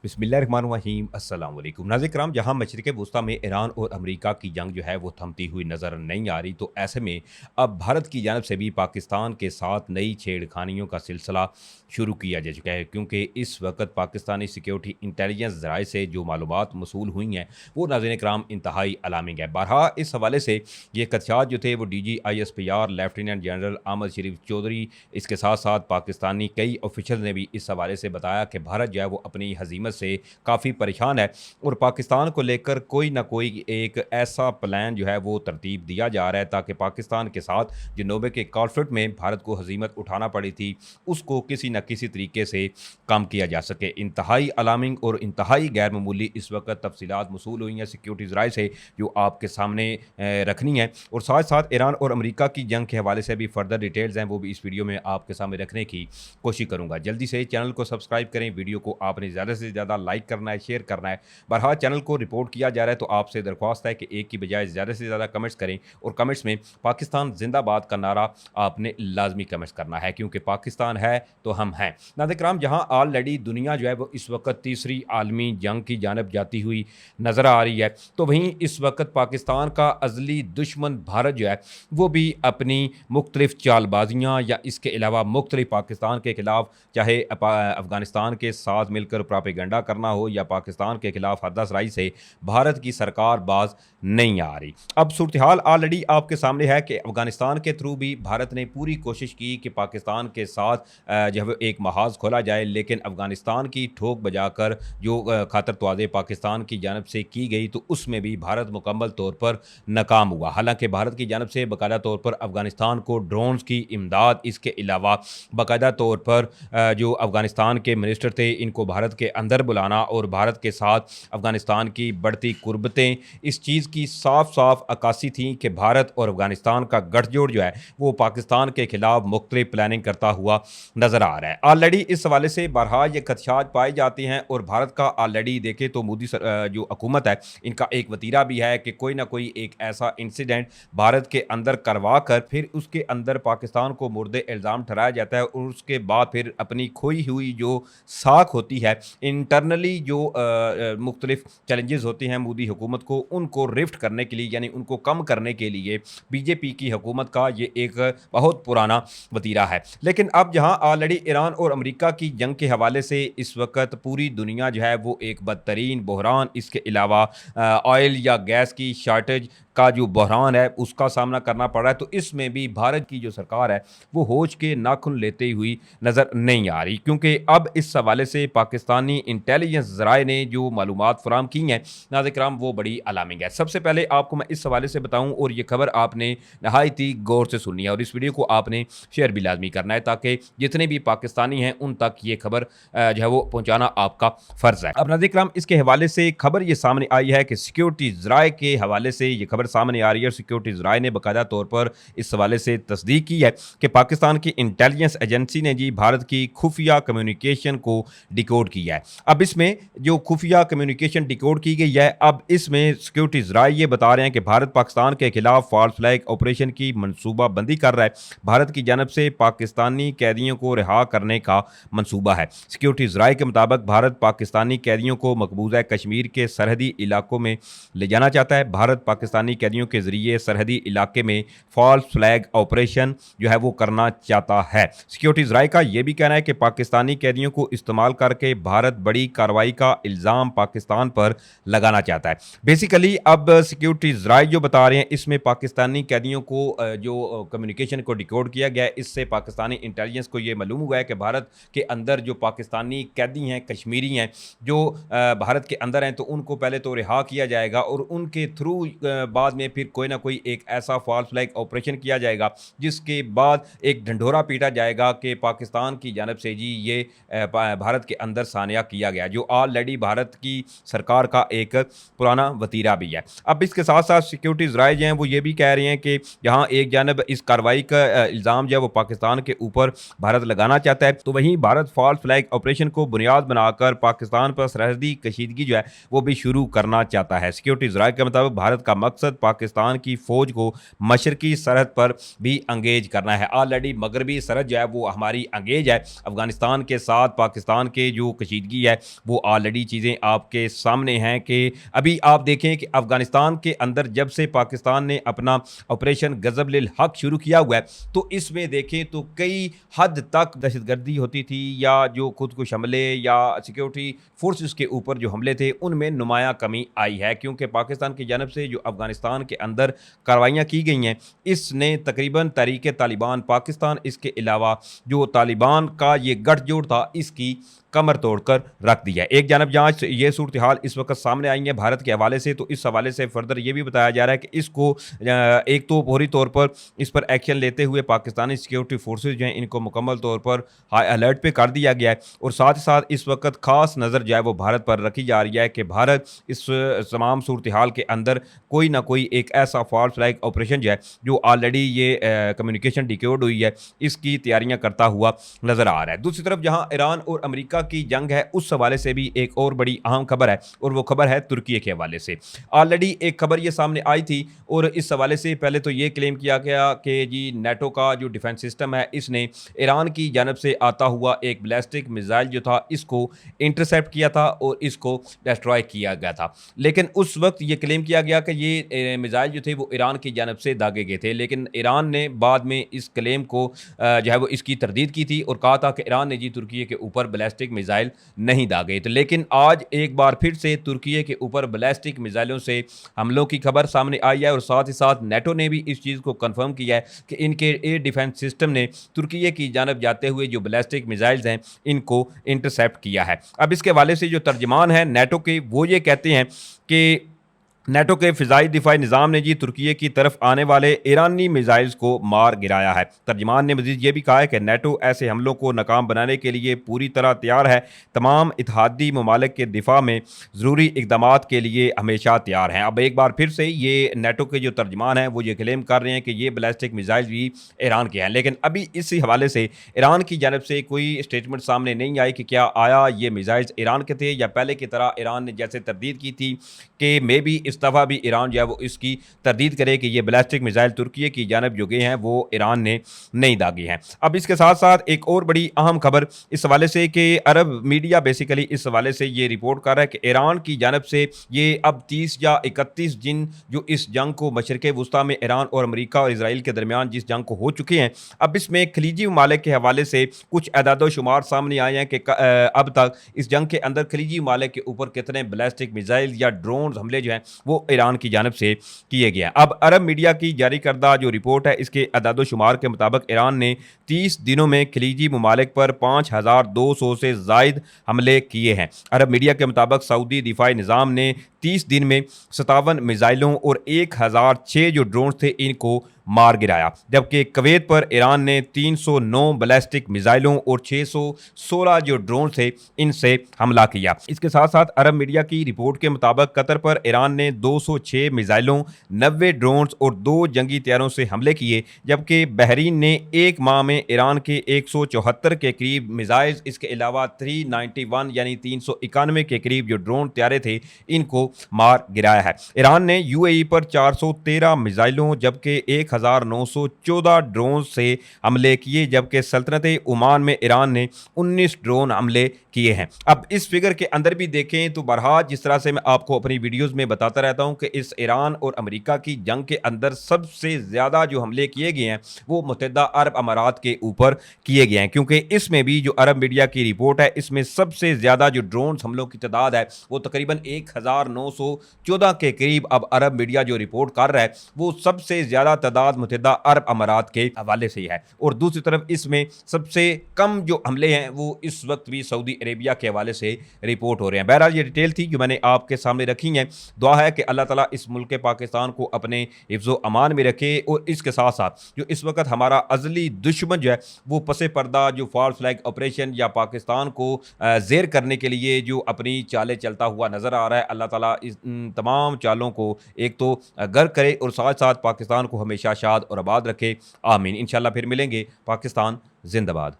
बिस्मिल्लाहिर्रहमानिर्रहीम अस्सलाम वालेकुम नाज़रीन किराम। जहाँ मशरिक़ वुस्ता में ईरान और अमेरिका की जंग जो है वो थमती हुई नज़र नहीं आ रही, तो ऐसे में अब भारत की जानब से भी पाकिस्तान के साथ नई छेड़खानियों का सिलसिला शुरू किया जा चुका है, क्योंकि इस वक्त पाकिस्तानी सिक्योरिटी इंटेलिजेंस ज़राए से जो मालूमात मसूल हुई हैं वो नाज़रीन किराम इंतहाई अलार्मिंग है। बहरहाल इस हवाले से ये खदशात जो थे वो DGISPR लेफ्टिनेंट जनरल अहमद शरीफ चौधरी, इसके साथ साथ पाकिस्तानी कई ऑफिशल ने भी इस हवाले से बताया कि भारत जो है वो अपनी हजीमत से काफ़ी परेशान है और पाकिस्तान को लेकर कोई ना कोई एक ऐसा प्लान जो है वो तरतीब दिया जा रहा है ताकि पाकिस्तान के साथ जो नोबे के कॉन्फ्लिक्ट में भारत को हजीमत उठाना पड़ी थी उसको किसी न किसी तरीके से कम किया जा सके। इंतहाई अलार्मिंग और इंतहाई गैर मामूली इस वक्त तफसीलात मसूल हुई हैं सिक्योरिटी ज़राए से, जो आपके सामने रखनी है, और साथ साथ ईरान और अमेरिका की जंग के हवाले से भी फर्दर डिटेल्स हैं वो भी इस वीडियो में आपके सामने रखने की कोशिश करूँगा। जल्दी से चैनल को सब्सक्राइब करें, वीडियो को आपने ज़्यादा से ज़्यादा लाइक करना है, शेयर करना है। बहरहाल चैनल को रिपोर्ट किया जा रहा है तो आपसे दरख्वास्त है कि एक की बजाय ज़्यादा से ज़्यादा कमेंट्स करें और कमेंट्स में पाकिस्तान जिंदाबाद का नारा आपने लाजमी कमेंट्स करना है, क्योंकि पाकिस्तान है तो हम हैं। नाज़रीन किराम, जहां ऑलरेडी दुनिया जो है वो इस वक्त तीसरी आलमी जंग की जानब जाती हुई नज़र आ रही है, तो वहीं इस वक्त पाकिस्तान का अजली दुश्मन भारत जो है वो भी अपनी मुख्तलिफ चालबाजियाँ या इसके अलावा मुख्तलिफ पाकिस्तान के खिलाफ, चाहे अफ़गानिस्तान के साथ मिलकर प्रोपेगेंडा करना हो या पाकिस्तान के खिलाफ हरदासराई से भारत की सरकार बाज नहीं आ रही। अब सूरत हाल ऑलरेडी आपके सामने है कि अफ़गानिस्तान के थ्रू भी भारत ने पूरी कोशिश की कि पाकिस्तान के साथ जो है एक महाज खोला जाए, लेकिन अफ़गानिस्तान की ठोक बजाकर जो खातर तवाज़े पाकिस्तान की जानब से की गई तो उसमें भी भारत मुकम्मल तौर पर नाकाम हुआ। हालांकि भारत की जानब से बाकायदा तौर पर अफ़गानिस्तान को ड्रोन्स की इमदाद, इसके अलावा बाकायदा तौर पर जो अफ़गानिस्तान के मिनिस्टर थे इनको भारत के अंदर बुलाना और भारत के साथ अफ़गानिस्तान की बढ़ती कुर्बतें, इस चीज़ की साफ साफ अक्कासी थी कि भारत और अफ़गानिस्तान का गठजोड़ जो है वो पाकिस्तान के खिलाफ मुख्तलिफ प्लानिंग करता हुआ नज़र आ रहा है। ऑलरेडी इस हवाले से बहरहाल ये खदशात पाए जाते हैं और भारत का ऑलरेडी देखें तो मोदी जो हुकूमत है इनका एक वतीरा भी है कि कोई ना कोई एक ऐसा इंसिडेंट भारत के अंदर करवा कर फिर उसके अंदर पाकिस्तान को मुर्दे इल्ज़ाम ठहराया जाता है और उसके बाद फिर अपनी खोई हुई जो साख होती है इंटरनली, जो मुख्तलिफ चैलेंजेस होते हैं मोदी हुकूमत को, उनको रिफ्ट करने के लिए यानी उनको कम करने के लिए बीजेपी की हुकूमत का ये एक बहुत पुराना वतीरा है। लेकिन अब जहां ऑलरेडी ईरान और अमेरिका की जंग के हवाले से इस वक्त पूरी दुनिया जो है वो एक बदतरीन बहरान, इसके अलावा ऑयल या गैस की शार्टेज का जो बहरान है उसका सामना करना पड़ रहा है, तो इसमें भी भारत की जो सरकार है वो होश के नाखून लेते हुई नज़र नहीं आ रही, क्योंकि अब इस हवाले से पाकिस्तानी इंटेलिजेंस ज़राए ने जो मालूमात फराम की हैं नाज़रीन किराम वो बड़ी अलार्मिंग है। सबसे पहले आपको मैं इस हवाले से बताऊं और ये खबर आपने नहायत ही गौर से सुननी है और इस वीडियो को आपने शेयर भी लाजमी करना है ताकि जितने भी पाकिस्तानी हैं उन तक ये खबर जो है वो पहुँचाना आपका फ़र्ज़ है। अब नाज़रीन किराम, इसके हवाले से खबर ये सामने आई है कि सिक्योरिटी ज़राए के हवाले से ये खबर सामने आ रही है। सिक्योरिटी ज़राए ने बाकायदा तौर पर इस हवाले से तस्दीक की है कि पाकिस्तान की इंटेलिजेंस एजेंसी ने जी भारत की खुफिया कम्युनिकेशन को डिकोड किया है। अब इसमें जो खुफिया कम्युनिकेशन डिकोड की गई है, अब इसमें सिक्योरिटी ज़राए ये बता रहे हैं कि भारत पाकिस्तान के खिलाफ फॉल्स फ्लैग ऑपरेशन की मनसूबाबंदी कर रहा है। भारत की जानब से पाकिस्तानी कैदियों को रिहा करने का मनसूबा है। सिक्योरिटी ज़राए के मुताबिक भारत पाकिस्तानी कैदियों को मकबूजा कश्मीर के सरहदी इलाकों में ले जाना चाहता है। भारत पाकिस्तानी कैदियों के जरिए सरहदी इलाके में फॉल्स फ्लैग ऑपरेशन जो है वो करना चाहता है। सिक्योरिटी ज़राए का यह भी कहना है कि पाकिस्तानी कैदियों को इस्तेमाल करके भारत बड़ी कार्रवाई का इल्ज़ाम पाकिस्तान पर लगाना चाहता है। बेसिकली अब सिक्योरिटी ज़राए जो बता रहे हैं इसमें पाकिस्तानी कैदियों को जो कम्युनिकेशन को डिकोड किया गया है, इससे पाकिस्तानी इंटेलिजेंस को यह मालूम हुआ है कि भारत के अंदर जो पाकिस्तानी कैदी हैं, कश्मीरी हैं, जो भारत के अंदर हैं, तो उनको पहले तो रिहा किया जाएगा और उनके थ्रू बाद में फिर कोई ना कोई एक ऐसा फॉल्स फ्लैग ऑपरेशन किया जाएगा जिसके बाद एक ढंढोरा पीटा जाएगा कि पाकिस्तान की जानब से जी ये भारत के अंदर सानिया किया गया, जो ऑलरेडी भारत की सरकार का एक पुराना वतीरा भी है। अब इसके साथ साथ सिक्योरिटी ज़राए जो हैं वो ये भी कह रहे हैं कि जहाँ एक जानब इस कार्रवाई का इल्ज़ाम जो है वो पाकिस्तान के ऊपर भारत लगाना चाहता है, तो वहीं भारत फॉल्स फ्लैग ऑपरेशन को बुनियाद बनाकर पाकिस्तान पर सरहदी कशीदगी जो है वो भी शुरू करना चाहता है। सिक्योरिटी ज़राए के मुताबिक भारत का मकसद पाकिस्तान की फ़ौज को मशरकी सरहद पर भी अंगेज करना है। ऑलरेडी मगरबी सरहद जो है वो हमारी अंगेज है। अफ़गानिस्तान के साथ पाकिस्तान के जो कशीदगी है वो ऑलरेडी चीज़ें आपके सामने हैं कि अभी आप देखें कि अफ़गानिस्तान के अंदर जब से पाकिस्तान ने अपना ऑपरेशन गज़ब-लिल हक़ शुरू किया हुआ है, तो इसमें देखें तो कई हद तक दहशतगर्दी होती थी या जो खुदकुश हमले या सिक्योरिटी फोर्सेस के ऊपर जो हमले थे, उनमें नुमायाँ कमी आई है क्योंकि पाकिस्तान की जानब से जो अफ़गानिस्तान के अंदर कार्रवाइयाँ की गई हैं, इसने तकरीबन तहरीक-ए-तालिबान पाकिस्तान, इसके अलावा जो तालिबान का ये गठजोड़ था, इसकी कमर तोड़कर रख दिया है। एक जानब जहाँ ये सूरत-ए-हाल इस वक़्त सामने आई है भारत के हवाले से, तो इस हवाले से फ़र्दर ये भी बताया जा रहा है कि इसको एक तो फौरी तौर पर इस पर एक्शन लेते हुए पाकिस्तानी सिक्योरिटी फोर्सेस जो हैं, इनको मुकम्मल तौर पर हाई अलर्ट पे कर दिया गया है और साथ ही साथ इस वक़्त ख़ास नज़र जो है वो भारत पर रखी जा रही है कि भारत इस तमाम सूरत-ए-हाल के अंदर कोई ना कोई एक ऐसा फॉल्स फ्लैग ऑपरेशन जो है, जो ऑलरेडी ये कम्युनिकेशन डिकोड हुई है, इसकी तैयारियाँ करता हुआ नज़र आ रहा है। दूसरी तरफ जहाँ ईरान और अमेरिका की जंग है, उस हवाले से भी एक और बड़ी अहम खबर है और वो खबर है तुर्की के हवाले से। ऑलरेडी एक खबर ये सामने आई थी और इस हवाले से पहले तो ये क्लेम किया गया कि जी नेटो का जो डिफेंस सिस्टम है, इसने ईरान की जानब से आता हुआ एक बैलिस्टिक मिसाइल जो था, इसको इंटरसेप्ट किया था और इसको डिस्ट्रॉय किया गया था। लेकिन उस वक्त ये क्लेम किया गया कि ये मिसाइल जो थे वो ईरान की जानब से दागे गए थे, लेकिन ईरान ने बाद में इस क्लेम को जो है वो इसकी तरदीद की थी और कहा था कि ईरान ने जी तुर्की के ऊपर बैलिस्टिक मिसाइल नहीं दागे। तो लेकिन आज एक बार फिर से तुर्की के ऊपर बैलिस्टिक मिसाइलों से हमलों की खबर सामने आई है और साथ ही साथ नेटो ने भी इस चीज़ को कंफर्म किया है कि इनके एयर डिफेंस सिस्टम ने तुर्की की जानब जाते हुए जो बैलिस्टिक मिसाइल्स हैं, इनको इंटरसेप्ट किया है। अब इसके हवाले से जो तर्जमान है नेटो के, वो ये कहते हैं कि नेटो के फ़िज़ाई दिफ़ाई निज़ाम ने जी तुर्की की तरफ आने वाले ईरानी मिसाइल्स को मार गिराया है। तर्जमान ने मज़ीद ये भी कहा है कि नेटो ऐसे हमलों को नाकाम बनाने के लिए पूरी तरह तैयार है। तमाम इत्तेहादी ममालिक के दिफा में ज़रूरी इक़दामात के लिए हमेशा तैयार हैं। अब एक बार फिर से ये नेटो के जो तर्जमान हैं वो ये क्लेम कर रहे हैं कि ये बैलिस्टिक मिसाइल भी ईरान के हैं, लेकिन अभी इसी हवाले से ईरान की जानब से कोई स्टेटमेंट सामने नहीं आई कि क्या आया ये मिसाइल्स ईरान के थे या पहले की तरह ईरान ने जैसे तरदीद की थी कि मे बी इस दफ़ा भी ईरान जो है वो इसकी तरदीद करे कि ये बैलिस्टिक मिसाइल तुर्की की जानब जो गए हैं वो ईरान ने नहीं दागे हैं। अब इसके साथ साथ एक और बड़ी अहम खबर इस हवाले से कि अरब मीडिया बेसिकली इस हवाले से ये रिपोर्ट कर रहा है कि ईरान की जानब से ये अब 30 या 31 दिन जो इस जंग को मशरिक़ वुस्ता में ईरान और अमरीका और इसराइल के दरमियान जिस जंग को हो चुके हैं, अब इसमें खलीजी ममालिक के हवाले से कुछ अदाद शुमार सामने आए हैं कि अब तक इस जंग के अंदर खलीजी ममालिक के ऊपर कितने बैलिस्टिक मिसाइल या ड्रोन हमले जो हैं वो ईरान की जानब से किए गए हैं। अब अरब मीडिया की जारी करदा जो रिपोर्ट है, इसके अदाद शुमार के मुताबिक ईरान ने 30 दिनों में खलीजी ममालिक पर 5200 से ज़ायद हमले किए हैं। अरब मीडिया के मुताबिक सऊदी दिफाई निज़ाम ने 30 दिन में 57 मिसाइलों और 1006 जो ड्रोन थे इनको मार गिराया, जबकि कुवैत पर ईरान ने 309 बैलिस्टिक मिसाइलों और 616 जो ड्रोन थे इनसे हमला किया। इसके साथ साथ अरब मीडिया की रिपोर्ट के मुताबिक कतर पर ईरान ने 206 मिसाइलों, 90 ड्रोन्स और 2 जंगी तैयारों से हमले किए, जबकि बहरीन ने एक माह में ईरान के 174 के करीब मिसाइल्स, इसके अलावा 391 यानी 391 के करीब जो ड्रोन तैयारे थे इनको मार गिराया है। ईरान ने यूएई पर 413 मिसाइलों जबकि 1914 ड्रोन से हमले किए, जबकि सल्तनत ओमान में ईरान ने 19 ड्रोन हमले किए हैं। अब इस फिगर के अंदर भी देखें तो बहरहाल जिस तरह से मैं आपको अपनी वीडियोस में बताता रहता हूं कि इस ईरान और अमेरिका की जंग के अंदर सबसे ज़्यादा जो हमले किए गए हैं वो मुत्तहिदा अरब अमारात के ऊपर किए गए हैं, क्योंकि इसमें भी जो अरब मीडिया की रिपोर्ट है इसमें सबसे ज़्यादा जो ड्रोन हमलों की तादाद है वो तकरीबन 1914 के करीब। अब अरब मीडिया जो रिपोर्ट कर रहा है वो सबसे ज़्यादा तादाद मुत्तहिदा अरब अमारात के हवाले से है, और दूसरी तरफ इसमें सबसे कम जो हमले हैं वो इस वक्त भी सऊदी अरेबिया के हवाले से रिपोर्ट हो रहे हैं। बहरहाल ये डिटेल थी जो मैंने आपके सामने रखी है। दुआ है कि अल्लाह ताला इस मुल्क पाकिस्तान को अपने हिफ्ज़ो अमान में रखे, और इसके साथ साथ जो इस वक्त हमारा अज़ली दुश्मन जो है वो पसे पर्दा जो फॉल्स फ्लैग ऑपरेशन या पाकिस्तान को ज़ेर करने के लिए जो अपनी चालें चलता हुआ नज़र आ रहा है, अल्लाह ताला इस तमाम चालों को एक तो गर्क करे और साथ साथ पाकिस्तान को हमेशा शाद और आबाद रखे। आमीन। इंशाल्लाह फिर मिलेंगे। पाकिस्तान जिंदाबाद।